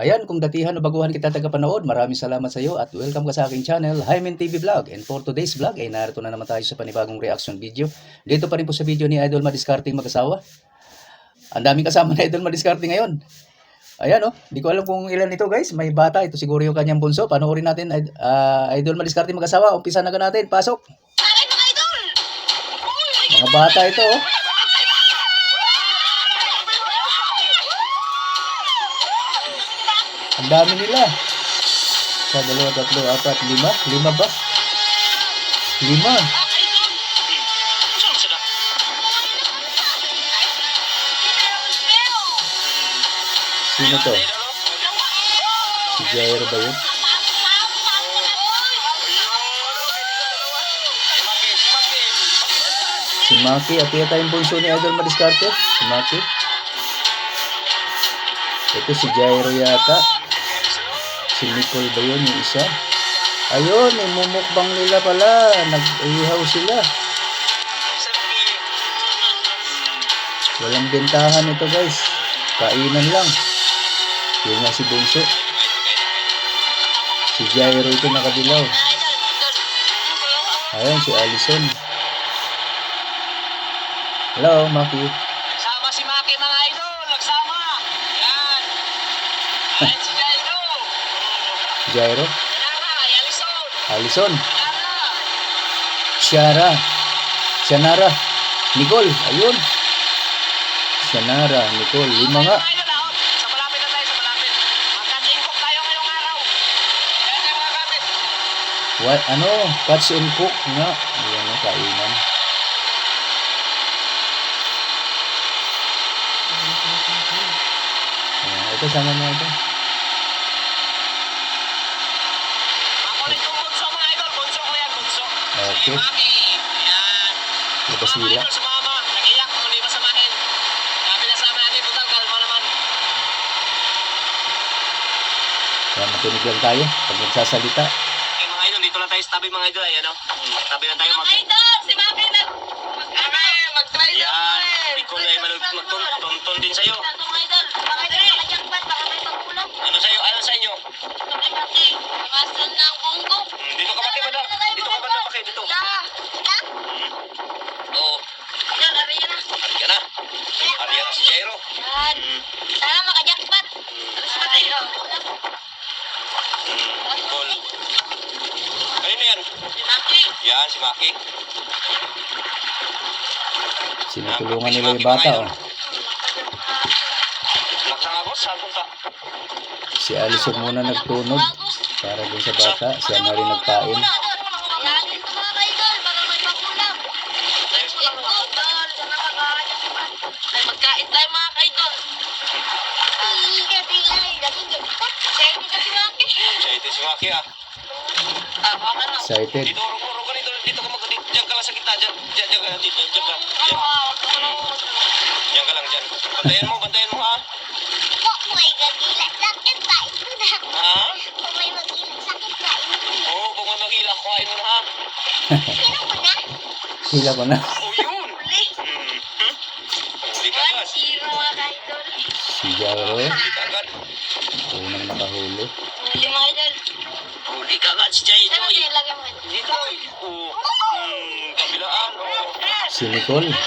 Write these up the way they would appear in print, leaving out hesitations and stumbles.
Ayan, kung datihan o baguhan kita tagapanood, maraming salamat sa iyo at welcome ka sa aking channel, Hymen TV Vlog. And for today's vlog ay narito na naman tayo sa panibagong reaction video. Dito pa rin po sa video ni Idol Madiscarte mag-asawa. Ang daming kasama na Idol Madiscarte ngayon. Ayan oh, di ko alam kung ilan ito guys. May bata, ito siguro yung kanyang bunso. Panoorin natin, Idol Madiscarte mag-asawa. Umpisa na natin, pasok. Mga bata ito oh. Ang dami nila. Sa 2, 3, 4, 5. 5 ba? 5. Sino to? Si Jairo ba yun? Si Maki. At yata yung bunso ni Idol Madiscarte. Si Maki. Ito si Jairo yata. Si Nicole ba yun yung isa? Ayun, may mumukbang nila pala. Nag-ihaw sila. Walang bentahan ito guys. Kainan lang. Yun nga si bunso. Si Jairo ito nakadilaw. Ayun si Allison. Hello, Maki. Nagsama si Maki mga idol. Nagsama. Yan. Ayan si Jairo. Jairo. Allison. Allison. Ciara. Cianara. Nicole. Ayun. Cianara. Nicole. 5 nga. Sa malapit na tayo, sa malapit. Magka-tingkok tayo ngayong araw. Ayan yung mga gamit. What? Ano? Catch and cook nga. Ayan ang kainan. Ayan. Ito sama mo ito. Ako rin itong bunso mga idol. Bunso ko yan, bunso. Okay. Si Maki. Ayan. Labas Mga nila. idol, sumama. Nag-iyak. Hindi masamahin. Sabi na sama natin. Total, kalma naman. Ayan, makinig lang tayo pag nagsasalita. Okay mga idol, dito lang tayo sa tabi mga idol. Ayan o. Tabi lang tayo mag... Idol, si Maki mag-try daw Yan. eh. Ikaw na magtunton din sa'yo. Mga idol, baka may makajangbat, baka may pagkulang. Ano sa'yo? Ano sa inyo? Ito kay Maki, nakasan ng bunggo. Dito ka Maki, madam. Dito ka madam, Maki. Dito. Oo. Yan, ari yan na. Ariyan na. Ariyan na si Jairo. Yan. Sana makajangbat. Tapos patay na. Cool. Kanino yan? Si Maki. Yan, si Maki. Sinutulungan nila yung bata oh. Laksang agos, saan punta? Si Allison muna nagtunod para dun sa bata. Siya na rin nagpain. Yan, ito mga idol, baka may pagkulang. Ay, magkain tayo mga idol. Siya ito si Maki ah. Baka na. Excited. Dito, rong ka dito. Dito ka diyan ka lang sa gitna. Diyan ka, dito. Diyan ka. Diyan ka lang, diyan. Bantayan mo ha. Ha? Oo, kung may mag-ilang, kuhain mo na ha. Hila ko na. Oh, yun. Huli ka agad. Si Jairo. Huli ka agad. Unang nakahuli. Huli ka agad si Jairo. Dito. Oo. Kabilaan. Oo. Si Nicole. Ha?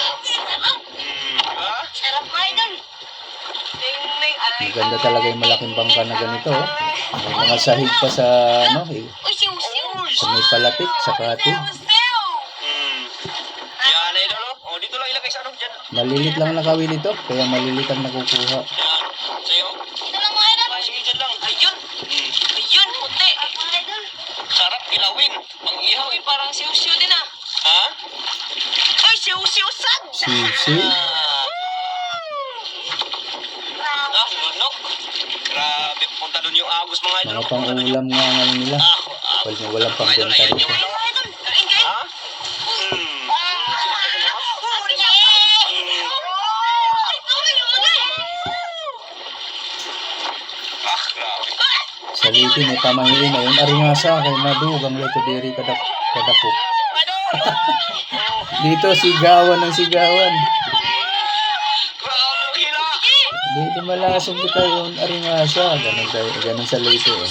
Maganda talaga yung malaking bangka na ganito oh. May mga sahig pa sa ano eh, sa may palapit, sa katig. Yan, idol. Oh, dito lang ilagay sa ano dyan. Malilit lang nakawil ito, kaya malilit ang nakukuha. Yan. Sa'yo. Ah, sige, dyan lang. Ayun. Ayun, puti. Sarap ilawin. Ang ihaw eh, parang siw-siw din ah. Ha? Ay, siw-siw-san! Sisi. Ah, lunok. Grabe, punta doon yung agos mga idol. Mga pang-ulam nga ang ano nila. Walang pang-benta dito. Ha? Ah, grabe. Sa liti may pamahiin na yun. Aringasa kay madugang leto diri kadakop. Dito sigawan ng sigawan. Grabe, hila. Dito malasong kita yung aringasa. Ganun sa Leyte eh.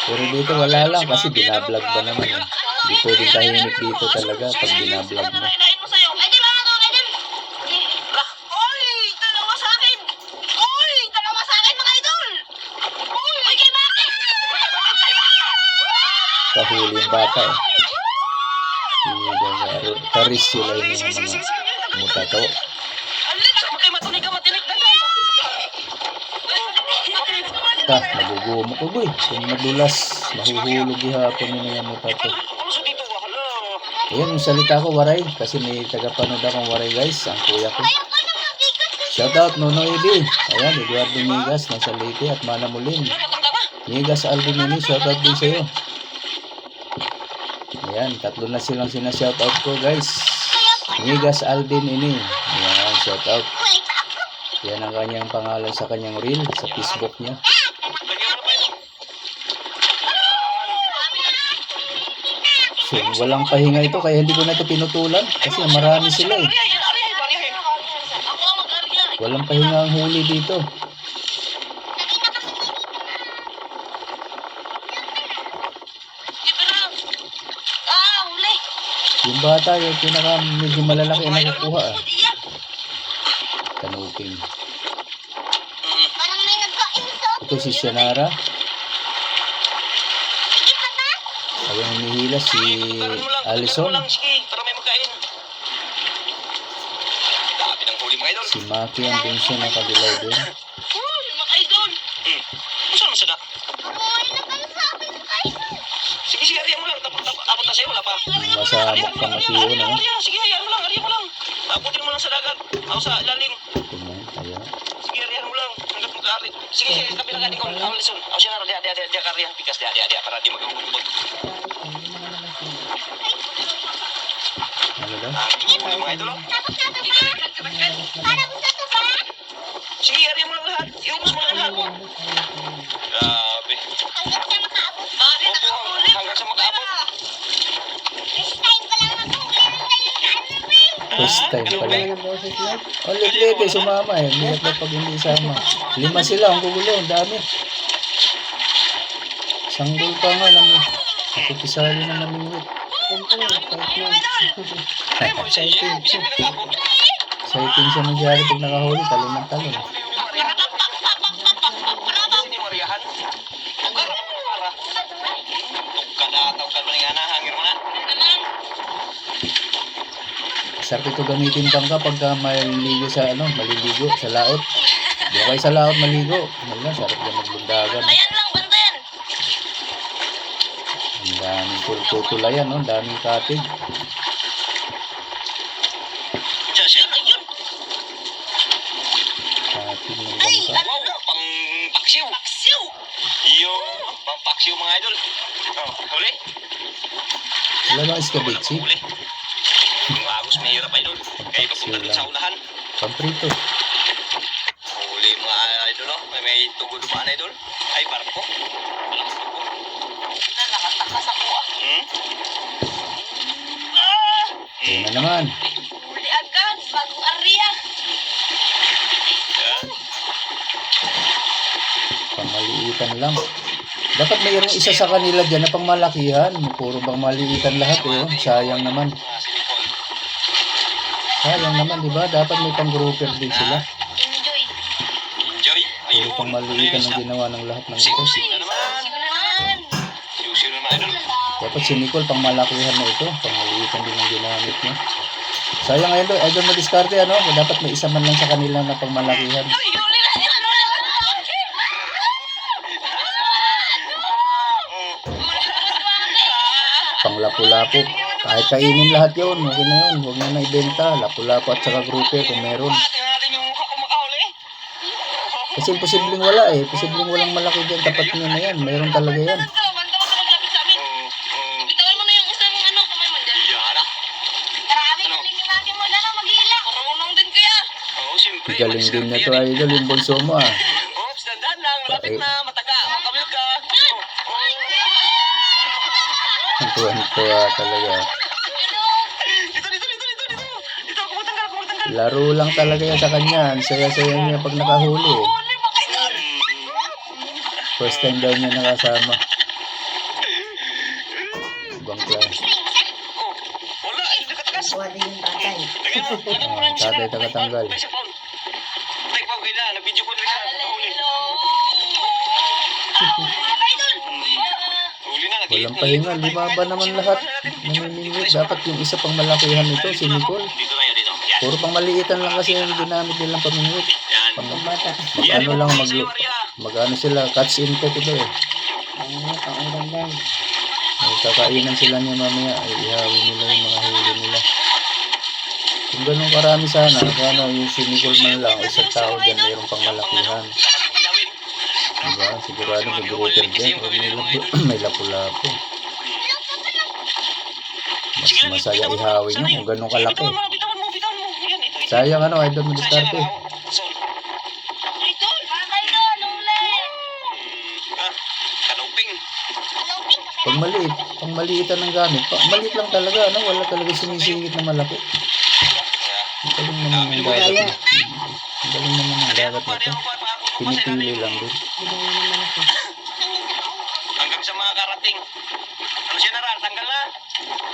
Pero dito wala lang kasi binablog ba naman eh. Di pwedeng tahimik dito talaga pag binablog mo. Nainain mo sa'yo. Ay, di mga to, ay, di. Oy, dalawa sa akin. Oy, dalawa sa akin, mga idol. Oy, kay bakit? Kahuli yung bata eh. Karis sila yung mga mutato. Nagugumo ko boy. Kung madulas, mahuhulog ihapon yun yung mutato. Ayan yung salita ko, waray. Kasi may tagapanood akong waray guys. Ang kuya ko. Shoutout Nono Edi. Ayan, Eduardo Migas, nasa Leyte at Mana Mulin. Migas Alvin ini, shoutout din sa'yo. Ayan, tatlo na silang sinashoutout ko guys. Migas Alvin ini. Ayan, shoutout. Yan ang kanyang pangalan sa kanyang reel, sa Facebook niya. So, walang pahinga ito kaya hindi ko na ito pinutulan kasi marami sila eh. Walang pahinga ang huli dito. Huli. Yung bata yung pinaka medyo malalaki na nakukuha ah. Kanuping. Parang may nagka-inso. Ito si Sianara. Ayun humihila si Alison. Sige, para may magkain. Dami ng huli mga idol. Si Maki ang bunso na kabilaw din. Mga idol. Saan mo sana? Sige, sige, ariyan mo lang. Abot na sa'yo, wala pa. Masamok pang matiyo na. Sige, ariyan mo lang, ariyan mo lang. Abutin mo lang sa dagat. Ako sa ilalim. Tingnan, ayan. Sige, ariyan mo lang. Hanggat mag-aari. Sige, sige, kapilang ka, Nicole. Alison. Ako siya na, dia, kariyan. Pikas, dia, para di mag-uubot. Ano daw? Mga idol, oh. Sige, ariyan mo lang lahat. Iubos mo lang lahat. Grabe. Hanggang sa makaabot. First time pala. Oh, litlete, sumama eh. Miyak na pag hindi isama. 5 sila, ang gugulo, ang dami. Sanggol pa nga namin. Nakupisali na namingwit. Exciting siya nangyari pag nakahuli, talon ng talon. Hindi mariahan. Tugkad mo nga na, hangin mo na. Sarap ito gamitin pang kapag maliligo sa maliligo sa laot. Di kayo sa laot maligo. Wala, sarap dyan maglundagan. Bantayan lang, bantayan. Ang daming tutulayan, no? Ang daming katig. Ayun. Katig ng bangka. Wow, pang paksiw. Paksiw. Yung pang paksiw mga idol. Oh, huli. Wala bang iskabitsi? Huli. Yung agos mahirap idol. Kaya papunta dun sa unahan. Pamprito. Huli mga idol, oh. May tugo dumaan idol. Ay, barko. Walang tugo. Nakatakas ako ah. Ayun na naman. Huli agad, bagong area. Yan. Pangmaliitan lang. Dapat mayroong isa sa kanila dyan na pangmalakihan. Puro bang maliitan lahat eh. Oh. Sayang naman. Si Nicole. Sayang naman, di ba? Dapat may pang-grouper din sila. Enjoy. Enjoy. Puro pangmaliitan ang ginawa ng lahat ng ito. Siw na naman. Sige na naman. Siw na naman idol. Dapat si Nicole pangmalakihan na ito. Pangmaliitan din ang ginamit niya. Sayang ngayon doon. Idol mo diskarte ano? Dapat may isa man lang sa kanila na pangmalakihan. Ay, huli na siya. Panglapu-lapu. Kahit kainin lahat yun. Okay na yun. Huwag na ibenta. Lapu-lapu at saka grouper kung meron. Tingnan natin yung mukha ko makahuli. Kasi posibleng wala eh. Posibleng walang malaki dyan. Tapat nyo na yan. Mayroon talaga yan. Bantaw ka maglapit sa amin. Bitawan mo na yung isang kamay mo dyan. Yara. Marami ka din natin mo na mag-hila. Marunong din kaya. Oo, siyempre. Galing din na to idol. Yung bunso mo ah. Oops, dandan lang. Malapit na. Mataga. Makamil ka. Ang tuwa talaga. Dito. Dito, kumutang ka. Laro lang talaga yan sa kanya. Ang saya-saya niya pag nakahuli eh. Huli mga idol. First time daw niya nakasama. Ibang class. Oh, wala, ay nakatakas. Wala yung tatay. Lagyan mo, lagyan mo lang siya. Tatay tagatanggal. Tay sa phone. Tay pa kaya na video ko na siya. Huli. Mga idol. Huli na. Walang pahinga. Lima ba naman lahat? Namimingwit. Dapat yung isa pang malakihan nito, si Nicole. Dito tayo, dito. Yan. Puro pang maliitan lang kasi yung ginamit nilang pamingwit. Yan. Pang Bata. ano lang mag-ano sila, catch in cook ito eh. Ano, paundan. May kakainan sila niya mamaya, ay ihawin nila yung mga huli nila. Kung ganun karami sana yung si Nicole man lang, isang tao dyan mayroong pang malakihan. Diba? Sigurado may grouper dyan, o may lapu-lapu. Mas masaya ihawin nyo kung ganun kalaki. Bitawan mo. Yan, ito. Sayang ano, idol mo diskarte. Idol. Mga idol. Huli. Kanuping. Lupin. Pag maliitan ng gamit, maliit lang talaga, ano? Wala talaga sumisingit na malaki. Ang galing naman ng dagat na. Ang galing naman ng dagat na to. Pinipili lang din. Hanggang sa mga karating. Ano siya na tanggal na.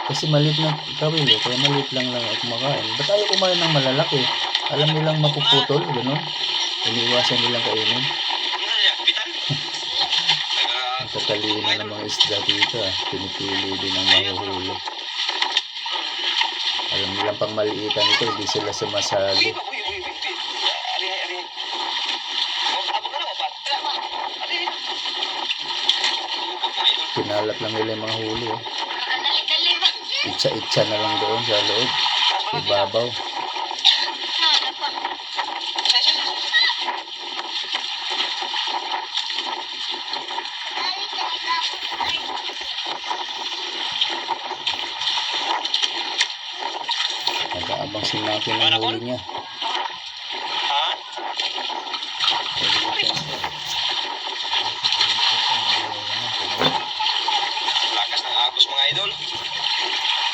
Kasi maliit na kawil eh, kaya maliit lang at kumakain. Ba't ayaw kumain ng malalaki? Alam nilang mapuputol, gano'n. Iniiwasan nilang kainin. Ano siya? Kapitan? Ang katalino ng mga isda dito ah. Pinipili din ang mahuhuli. Alam nilang pang maliitan ito, hindi sila sumasali. Uy. Ari. Abot na ba? Ari. Pinalat lang nila yung mga huli eh. Dali-dali ba? Itsa-itsa na lang doon sa loob. Ibabaw. Ano pa? Nag-aabang si Maki ng huli niya. Ha? Lakas ng agos mga idol.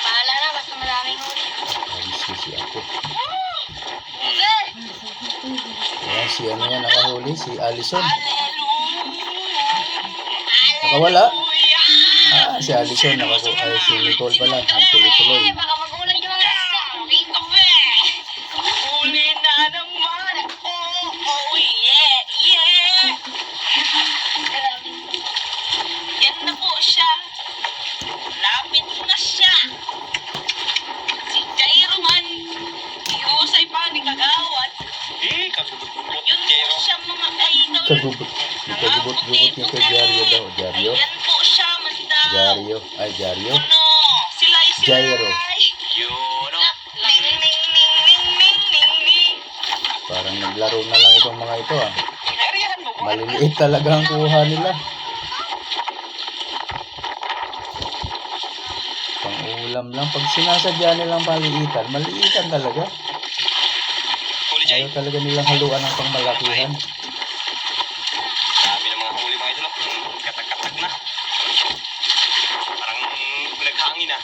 Bahala na. Basta maraming huli. Ayos si ako. Huli. Ayan, si ano yan nakahuli, si Allison. Hallelujah. Nakawala? Si Allison, ay si Nicole pala, nagtuloy-tuloy. Baka magulat yung mga isda. Rito ba? Huli na naman. Oh, yeah. Yan na po siya. Lapit na siya. Si Jairo man. Ihusay pa ni Kagawad. Kagubot-gubot. Yun po siya mga idol. Kagubot-gubot niya kay Jario daw. Jario? Ayan po siya, mandaw. Jario. Ay, Jario? Ano? Silay. Jairo. Yun, oh. Ning. Parang naglaro na lang itong mga ito ah. Arihan mo. Maliliit talaga ang kuha nila. Pang-ulam lang. Pag sinasadya nilang maliitan, maliitan talaga. Huli Jay. Ayaw talaga nilang haluan ng pangmalakihan. Dami ng mga huli mga idol. Katak-katak na. Parang naghangin na.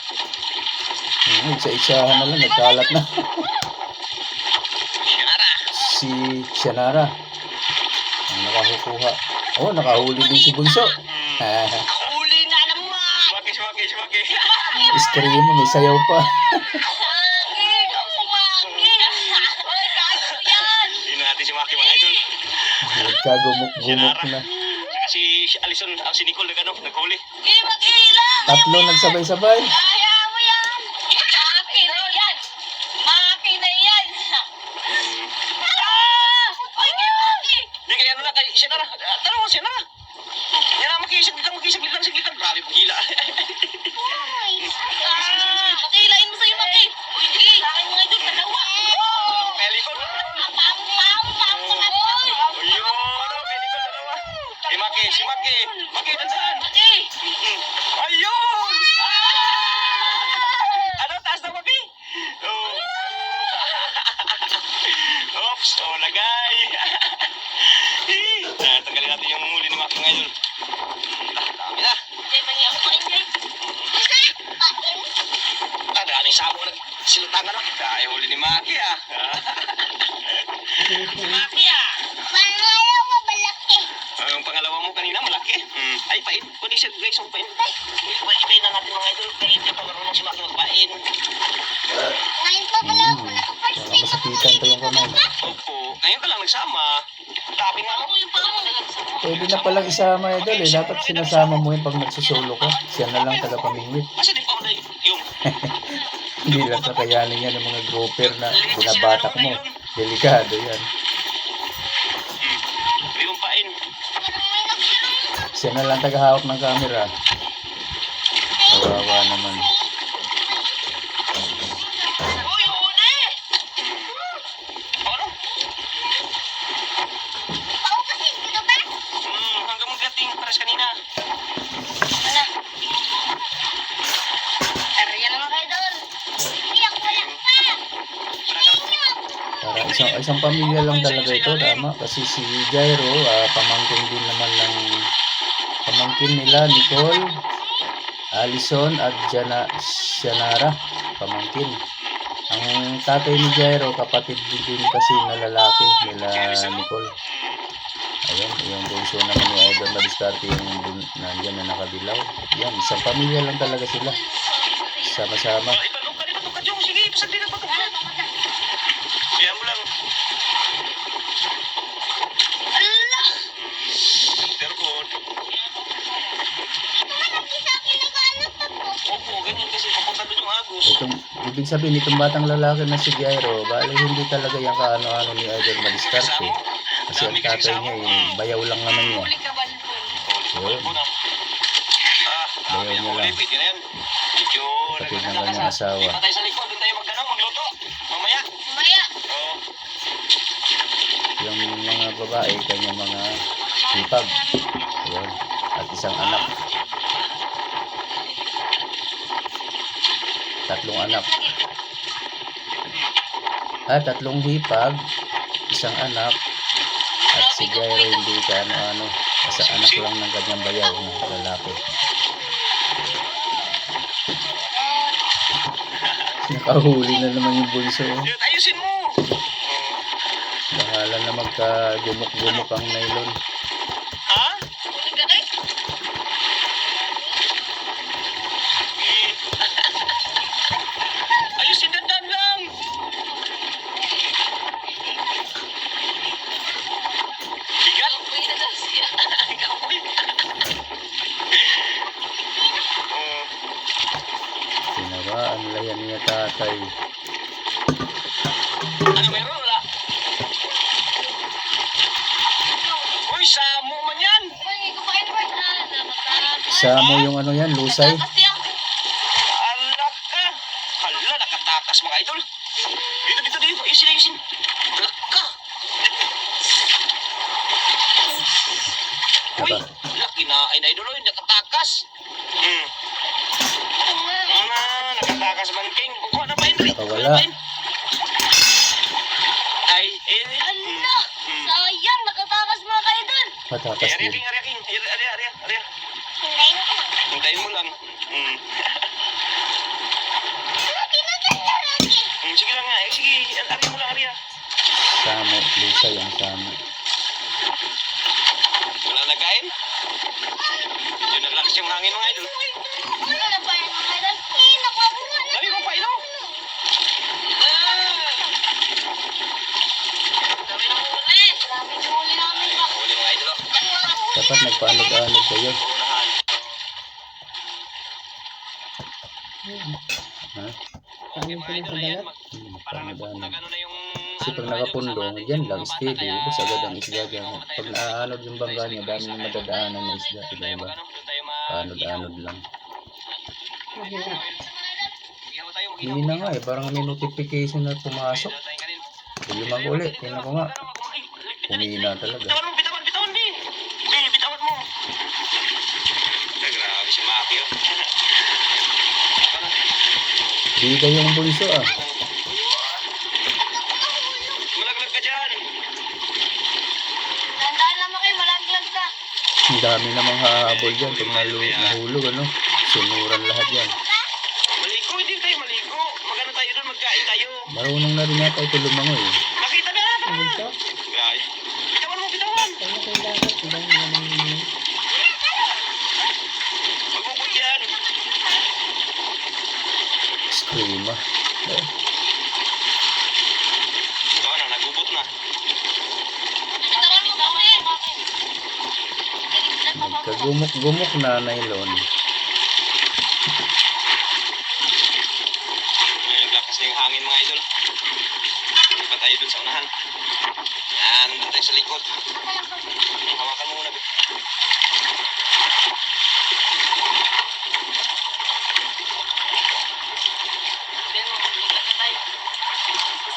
Isa-isahan na lang, nagkalat na. Yanara. Si Shanara ang nakakukuha. Oh, nakahuli din si Bunso. Huli na naman. Sumaki. Istrimo, may sayaw pa. Sakit. Umakit. Ay, kaso yan. Hindi natin si Maki mga idol. Nagkagumok-gumok na. Saka si Alison, si Nicole naghuli. Ilang. Tatlo nagsabay-sabay. Kaya mo yan. Maki na yan. Maki na yan. Ay, kay Maki. Hindi kaya ano na, kay Sinara. Tanong mo, Sinara. Yan na, makisaglit lang. Grabe, gila. Pakilain mo sa'yo, Maki. Uy, sige. Sa akin mga idol, dalawa. Pelikon. Pang, mga boy. Ayun, pelikon dalawa. Si Maki. Maki, nandiyan. Maki. Ayun! Ano, taas na Maki? Oh. Oops, lagay. Tanggalin natin yung huli ni Maki ng idol. Dami na. Jay, mali ako pa, Jay. Daming sabo na silutangan na. Ay, huli ni Maki ah. Maki ah. Pangalawa, malaki. Yung pangalawa mo kanina malaki. Ay, pain. Kundi siya guys, yung pain. Ipain na natin mga idol. Kaya hindi pa marunong si Maki magpain. Ngayon pa pala ako. Naka-first Baka time ako masakitan pa yung kamay. Opo. Ngayon ka lang nagsama. Tabi nga ako yung paa mo. Pwede na palang isama idol eh. Dapat sinasama mo yun pag nagsusolo ka. Siya na lang tagapamingwit. Kasi di pa ako yung Hindi lang kakayanin yan ng mga grouper na binabatak mo. Delikado yan. yung pain. Siya na lang tagahawak ng camera. Kawawa naman. Uy, huli! Ano? Ako kasi, dito ba? Hanggang magating paras kanina. Wala. Ariyan naman kayo doon. Hindi ako wala pa. Para isang pamilya lang talaga ito, tama. Kasi si Jairo, pamangkin din naman ng pamangkin nila, Nicole, Allison at Shanara, pamangkin. Ang tatay ni Jairo, kapatid din kasi na lalaki nila Nicole. Ayun, yung bunso naman ni Idol Madiskarte yung nandyan na nakadilaw. Yan, isang pamilya lang talaga sila. Sama-sama. Ipanog ka Jong. Sige, pasagli na panog ka. Kaya mo lang. Allah! Terkon. Isa akin nag-anak pa po. Opo, ganyan kasi papunta doon yung Agos. Itong, ibig sabihin, itong batang lalaki na si Jairo, bali hindi talaga yung kaano-ano ni Idol Madiskarte. Kasi ang tatay niya, bayaw lang naman niya. Huli ka balbon. Yun. Bayaw niya lang. Pwede na yan. Medyo Kapit ng kanyang asawa. patay sa likod. Doon tayo magluto. Mamaya. Maya. Oo. Yung mga babae, kanyang mga hipag. Ayun. At isang anak. Tatlong anak. Tatlong hipag, isang anak, at si Jairo hindi ka ano-ano. Basta anak lang ng kanyang bayaw ng lalaki. Nakahuli na naman yung bunso. Dude, ayusin mo. Bahala na magka-gumok-gumok ang nylon. Ha? Huli ka rin. Ayusin dandan lang. Bigat. Uy, na daw siya. Kapoy. Oo. Sinawaan nila yan niya tatay. Ano meron? Wala. Uy, samo man yan. Uy, kumain ba? Nakatakas. Samo yung ano yan, lusay. Nakatakas yan. Alak ka. Hala, nakatakas mga idol. Dito. Ayusin. Alak ka. Uy, Diba? laki na. Ay, na idol. Uy, nakatakas. Nakatakas man, King. Kukuha na pa yun. Nakawala. Ay, Hala! Sayang, nakatakas mga kayo doon. Matakas Arya, din. King. Arya. Hintayin ko. Hintayin mo lang. Rocky, maganda, Rocky. Sige lang nga. Sige, Arya mo lang, Arya. Samo, lusay ang samo. Wala na kain? Yun ang lakas yung hangin mga idol. Wala na ba yan mga idol? Nakuha ko nga. Dali mo pa, ino. Dami na huli. Dami na huli namin pa. Huli mga idol. Dapat nagpaalog-alog kayo. Unahan. Ha? Okay mga idol, ayan. Parang Nagpaalog-alog. nagano na yung... Kasi pag nakapundong, dyan lang, steady. Ubus agad ang isda dyan. Pag naaanod yung bangga niya, dami na madadaanan ng isda. Diba? Paanod-anod lang. Hindi na nga eh, parang may notification na pumasok. Limang ulit, tingnan ko nga. Humina talaga. Bitawan, Bi. Bi, bitawan mo. Ay, grabe si Maki, oh. Di kayong bunso ah. Malaglag ka dyan. Tandaan naman kayo, malaglag ka. Ang dami namang hahabol dyan pag nahulog ano. Sinuran lahat yan. Maligo, hindi tayo maligo. Magano tayo doon, magkain tayo. Marunong na rin yata ito lumangoy. Makita na! Ang ito. Gay. Bitawan mo, bitawan! Kaya ko yung dapat. Ibang naman. Magukot yan. Screama. Ito na, nagubot na. Kagumok-gumok na nylon. Ngayon lang kasi yung hangin mga idol. Hindi pa tayo dun sa unahan. Yan, nandun tayo sa likod. Hawakan mo muna.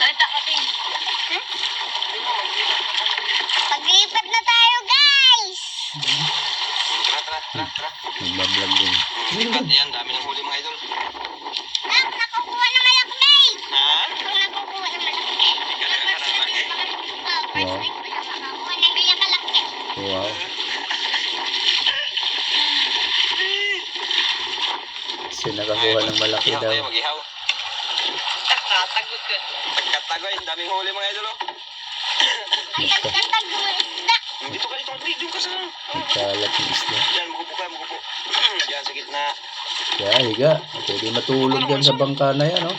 Salita ka, Ting. Paglipat na tayo, guys! Tara. Nagbablog din. Lipat yan, dami ng huli mga idol. Nak, nakukuha ng malakbay! Ha? Ako nakukuha ng malakbay. Ika na nakalaki. First week ko na makakuha ng ganyan kalaki. Wow. Kasi nakakuha ng malaki Ihaw daw. tayo, mag-ihaw. Nakatagod ka. Tagkatagoy, daming huli mga idol. Ang tagkatag ng isda. Dito ka, dito ka sa... Nagkalat ng isla. Diyan, magupo. Diyan, sa gitna. Kaya higa. Pwede matulog yan sa bangka na yan, oh.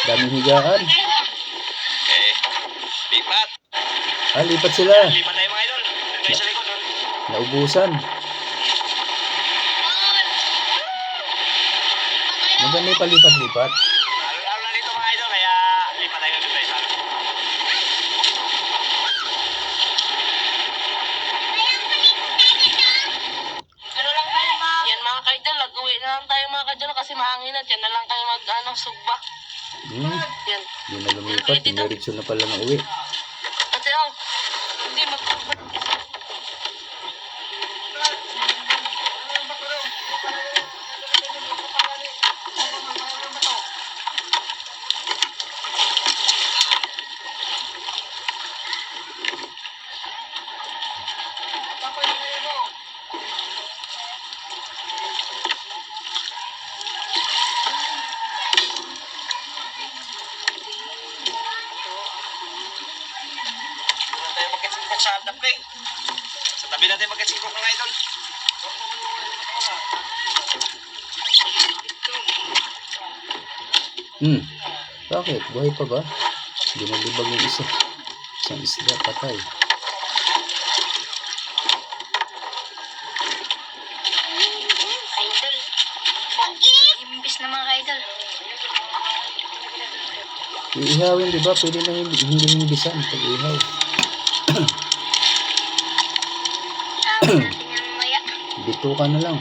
Daming higaan. Eh, lipat. Lipat sila. Lipat tayo mga idol. Doon tayo sa likod. Doon. Naubusan. Maganda yung palipat-lipat. Lalo na dito mga idol, kaya lipat tayo doon tayo sa... Ano lang tayo yan mga kaidol, nag-uwi na lang tayo mga kaidol kasi mahangin at yan na lang tayo sugba. Yan. Hindi na lumipat. Diretso na pala na uwi. Kasi hindi Doon na tayo magkasingkok sa tabi. Sa tabi natin magkasingkok mga idol. Bakit? Buhay pa ba? Binalibag yung isa. Isang isda patay. Idol. Imbis na mga idol. Iihawin, di ba? Pwede na hindi himbisan pag ihaw. Tawag natin yan mamaya. Dito ka na lang.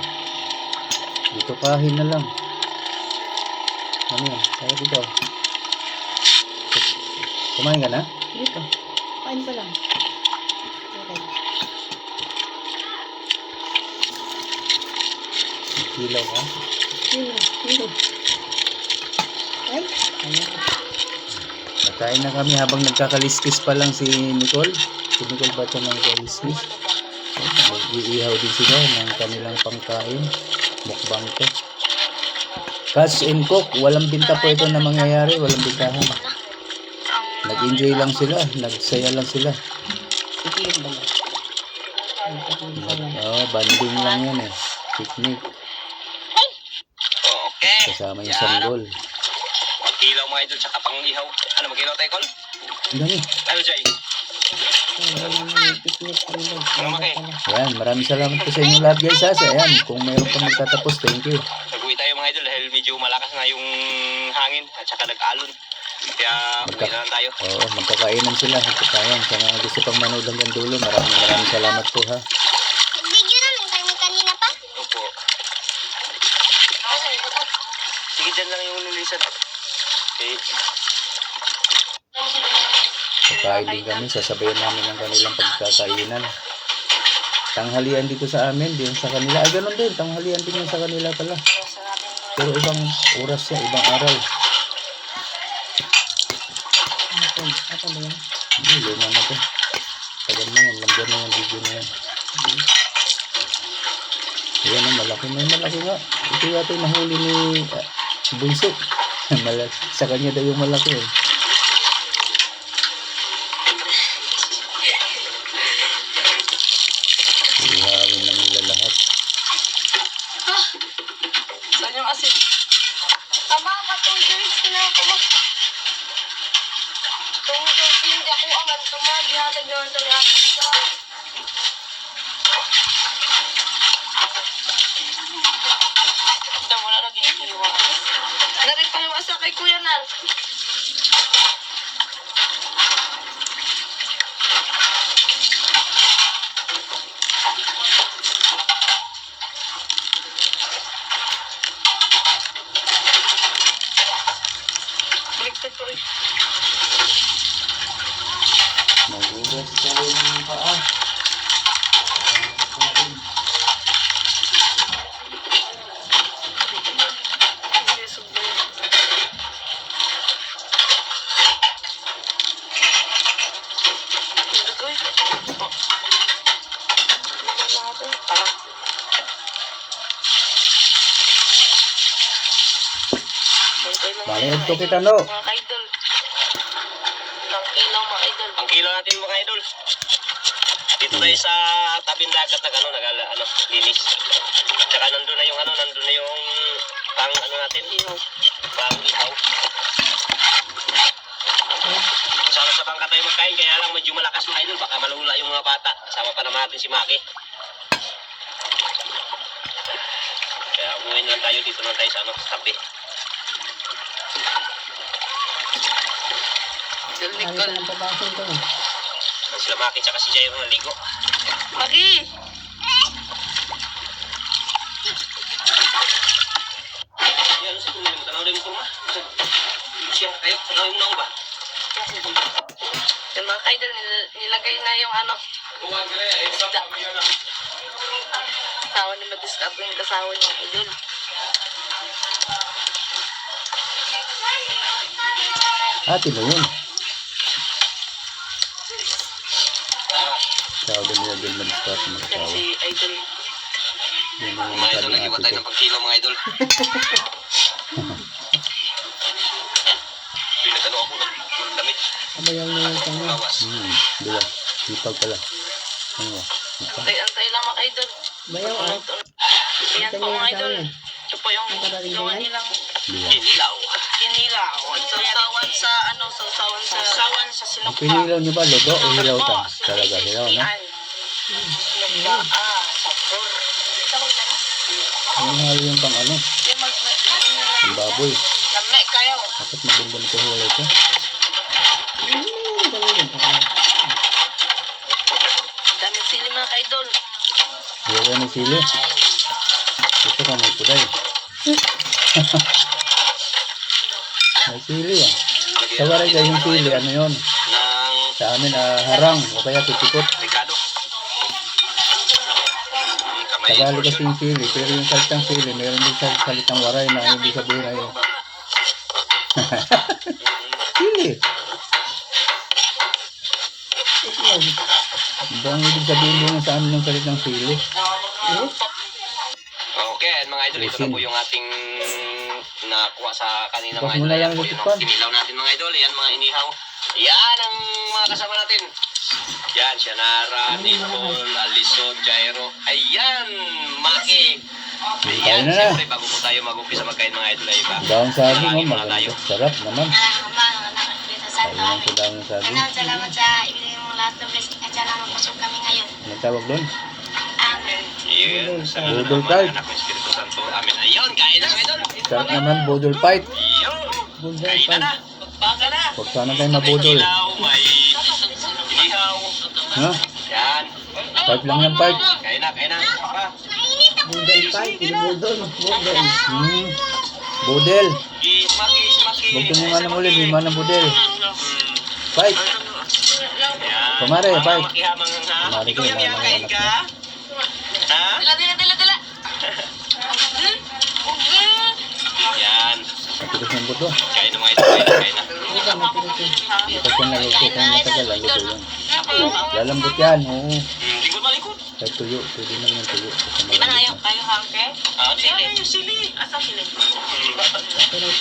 Dito kahin na lang. Ano yan? Kaya dito. Kumain ka na? Dito. Kain pa lang. Okay. Kilaw ka? Sino? Ay. Ano? Nakain na kami habang nagkakaliskis pa lang si Nicole. Si Nicole ba ito nagkakaliskis? Mag-iihaw din sila ng kanilang pangkain. Mukbang to. Cash and cook. Walang binta po ito na mangyayari. Walang bintahan. Nag-enjoy lang sila. Nagsaya lang sila. Sige ba lang? Banding lang yan eh. Picnic. Okay. Kasama yung sanggol. Mag-ilaw mga idol, tsaka pang-ihaw. Ano, mag-ilaw tayo, Col? Ang dami. Ano, Jay? Ano, Maki? Ayan, maraming salamat po sa inyo lahat guys ha. Ayan, kung mayroon pa magtatapos, thank you. Nag-uwi tayo mga idol dahil medyo malakas na yung hangin at saka nag-alon. Kaya uwi na lang tayo. Oo, magkakainan sila. Ayan, sa mga gusto pang manood hanggang dulo, maraming salamat po ha. Video namin kami kanina pa. Opo. Sige, dyan lang yung nilisan. Okay. Kakain din kami, sasabayan namin ang kanilang pagkakainan. Tanghalian dito sa amin, din sa kanila. Ay, ganun din, tanghalian din yung sa kanila pala. Pero ibang oras siya, ibang araw. Ako ba yan? Hindi, luma na to. Tagal na yan, lambyan na yung video na yan. Ayan, malaki na, malaki nga. Ito yata yung nahuli ni Bunso. Sa kanya daw yung malaki eh. Ihawin lang nila lahat. Saan yung asin? Tama ka, 2 years na ako. 2 years hindi ako angan tumagihatag naman sa lahat. Wala na ginagawa. Narin pa yung asa kay Kuya Nal. Baliktad ko eh. Magugas tayo ng paa. Bayad to kita, no? Mga ka-idol. Ang kilaw, mga idol. Ang kilo natin mga idol. Dito tayo sa tabing dagat linis. Tsaka nandun na yung pang natin, pang ihaw. Sana sa bangka tayo magkain, kaya lang medyo malakas mga idol, baka malula yung mga bata. Kasama pa naman natin si Maki. Kaya umuwi na lang tayo, dito na tayo sa tabi. Ayos na ng pabasin ko. Sila Maki tsaka si Jairo naligo. Maki! Yan, sa kung tanaw rin mo kurma. Siya kayo, tanaw yung naong ba? Yung mga ka-idol, nilagay na yung kasawa ni Madiscap yung kasawa niya, idol. Ate mo yun. Ikaw din nila din mag-start Yan mag-asawa. si idol. Yun ang Mga idol, sabi ng nag-iwa ate tayo ko. ng pagkilo mga idol. Pinagano ako ng damit. Abayaw na yung tango. Bawas. Dila. Sipag pala. Ano? Antay lang mga idol. Bayaw ah. Yan po mga idol. Ito po yung Nakarating gawa yan? nilang Dila. Kinilaw. kinilaw. Sausawan sa Ang sinukpa. pinilaw niyo ba? Lodo o hilaw ta? Talaga hilaw, no? Sinukpa, sapor. Ang mahal yung pang ano? Yung baboy. Lamay kayo. Bakit maganda nito hilaw ito? Daming sili mga ka-idol. Hilaw ng sili. Ito ka may puday. May sili ah. Sa waray kayo yung sili, ano yun? Ng Sa amin harang o kaya titikot. Ricardo. Kamay Tagalog kasi yung sili, pero yung salitang sili, meron din sa salitang waray na ibig sabihin ay sili. Ba ang ibig sabihin mo sa amin ng salitang sili? Okay, and mga idol, ito na po yung ating nakuha sa kanina Bukas mga mo idol. na Ayan lang po yung yung tikpan. kinilaw natin mga idol. Yan mga inihaw. Yan ang mga kasama natin. Yan, Shanara, Nicole, Alison, Jairo. Ayan, Maki. Kain Ayan, na na. siyempre, bago po tayo mag-umpisa magkain mga idol ay iba. Daong saging, oh, Lagi muna tayo. maganda. Sarap naman. Ayun ang daong saging. Salamat sa ibigay mong lahat ng blessing at sana mapasok kami ngayon. Anong tawag doon? Amen. Ayun, sa ngalan Budol ng fight. mga anak ng Espiritu Santo. Amen. Ayun, kain na mga idol. Sarap naman, budol fight. Ayun, Budol kain na fight. na. Baga na. Huwag sana kayo May mabudol. ilaw, may inihaw. Ha? Yan. Fight lang yan, fight. Kain na, kain na. Pa. Budol fight. Budol. Budol. Budel. Smaki, smaki. Huwag mo nga na muli, may manang budel. Fight. Yan. Kumare, Mama, fight. makihamang ha. Kumare Ikaw ko, yung mama, kain anak ka? Ha? Dila. Yan. Matigas ng buto. Kain na mga ito, kain na. Kapag yan naluto, kung matagal, luto yun. Lalambot yan, oo. Hindi ko Doon malikot. Kahit tuyo, pwede na yung tuyo. Di ba na kayo hangke? Ah, sili. Yung sili. Asa sila?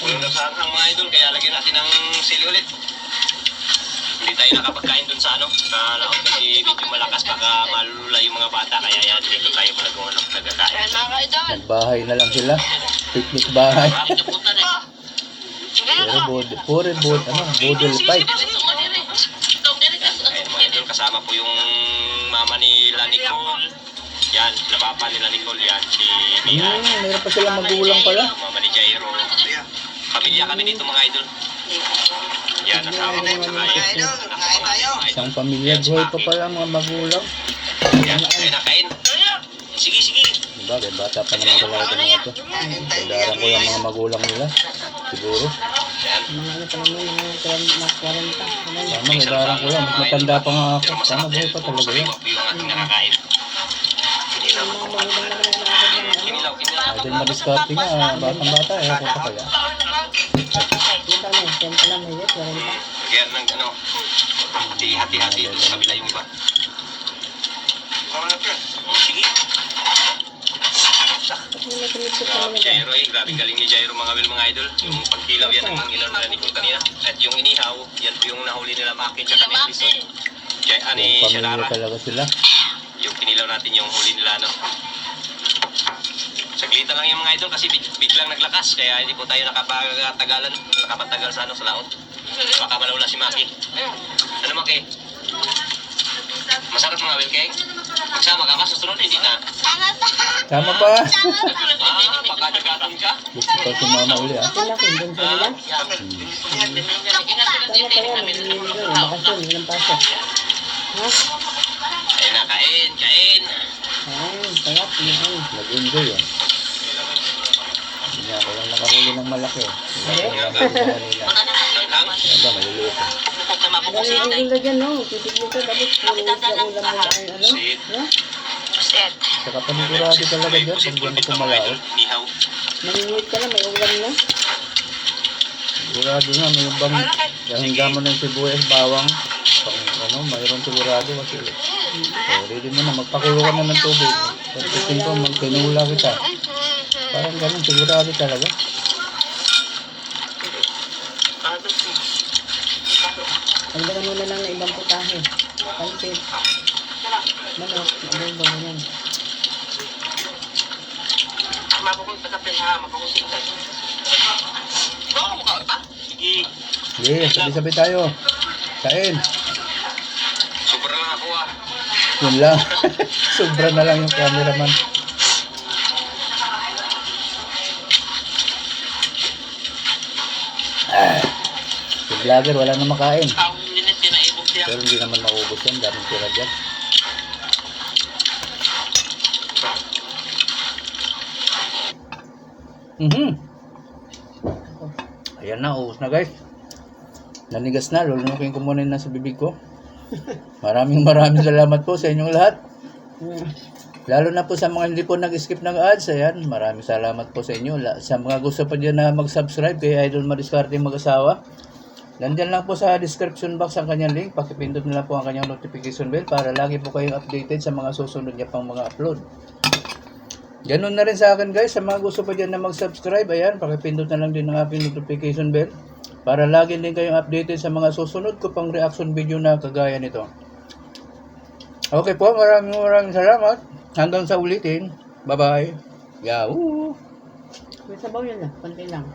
Puno na sa hanghang mga idol, kaya lagyan natin ng sili ulit. Hindi tayo nakapagkain dun sa laot kasi medyo malakas, baka malula yung mga bata, kaya yan, dito tayo nagkakain. Ayan mga ka-idol. Nagbahay na lang sila. Picnic bahay. Maraming napunta na. Pero bodol pipe. Ayun mga idol, kasama po yung mama nila Nicole. Yan, labapa nila Nicole yan, si Mia. Meron pa silang magulang pala. Mama ni Jairo. Pamilya kami dito mga idol. Yan, asawa ko sa kayo. Isang pamilya, buhay pa pala mga magulang. Yan, kain na kain. Sige, sige. Diba, kaya bata pa naman talaga ito mga ito. Kailangan ko yung mga magulang nila. Siguro. Yan. Mga ano pa naman, mga 40. Tama, kailangan ko yan. Mas matanda pa nga ako. Pero Tama, masarap buhay yan. pa talaga yan. Yung ating nakakain. Kinilaw, kinilaw. Idol madiskarte nga, batang-bata eh. Ako pa kaya. Dito na, 10 pa lang, may 40. Kaya ng hati-hati ito sa kabila yung iba. Sige. Yung may kumitsip pa naman dyan. Jairo grabing galing ni Jairo mga idol. Yung pagkilaw yan ang ilaw nila Nicole kanina. At yung inihaw, yan po yung nahuli nila Makin sa kanina episode. Ani Yung siya pamilya talaga sila. yung kinilaw natin yung huli nila no. Saglitan lang yung mga idol kasi biglang naglakas kaya hindi po tayo nakapatagal sa sa laot. Baka malawala si Maki. Ano Maki? Masarap mga wilkeng? Magsama ka ba? Susunod hindi na. Tama pa. Baka nagkataon ka? Gusto pa sumama uli ah. Sila ko, doon sa nila. Tama pa yan, bakasyon, walang pasok. Ha? Kain na, kain. Ay, sarap, yun. Nag-enjoy ah. Hindi nga, ako lang nakahuli ng malaki eh. Hindi ako lang nakahuli ng kanina. Ano, maliliit eh. Dahil yung ulo dyan, no? Titigil ko, tapos puro isla ulam mo ay ano? Sit. Ha? Set. Saka panigurado talaga dyan, pag dyan ako malaot. Nihaw. Maninguit ka na, may ulam na. Sigurado nga, may bang hanggang mo ng sibuyas, bawang, pang ano, mayroon sigurado kasi. So, ready mo na, magpakulo ka na ng tubig. Pagkitin ko, magtinula kita. Parang ganun, sigurado talaga. Pagdagan mo na lang na ibang putahe. Pansit. Manok, ano ba yan? Mapukong pagkapin ha, mapukong tingkad. Oo, mukha pa. Sige. Yeah, sabi-sabi tayo. Kain. Sobra lang ako ah. Yun lang. Sobra na lang yung cameraman. Si vlogger, wala na makain. Ang minit pinaibog siya. Pero hindi naman maubos yan. Daming tira dyan. Ayan na, ubos na guys. Nanigas na, lulunukin ko muna na sa bibig ko. Maraming salamat po sa inyong lahat. Lalo na po sa mga hindi po nag-skip ng ads. Ayan, maraming salamat po sa inyo. Sa mga gusto pa dyan na mag-subscribe kay Idol Madiskarte Mag-asawa, nandyan lang po sa description box ang kanyang link. Pakipindot nila po ang kanyang notification bell para lagi po kayong updated sa mga susunod niya pang mga upload. Ganun na rin sa akin guys, sa mga gusto pa dyan na mag-subscribe, ayan, pakipindot na lang din ang aking notification bell para lagi din kayong updated sa mga susunod ko pang reaction video na kagaya nito. Okay po, maraming salamat. Hanggang sa ulitin. Bye-bye. Yahoo! May sabaw yun na, konti lang.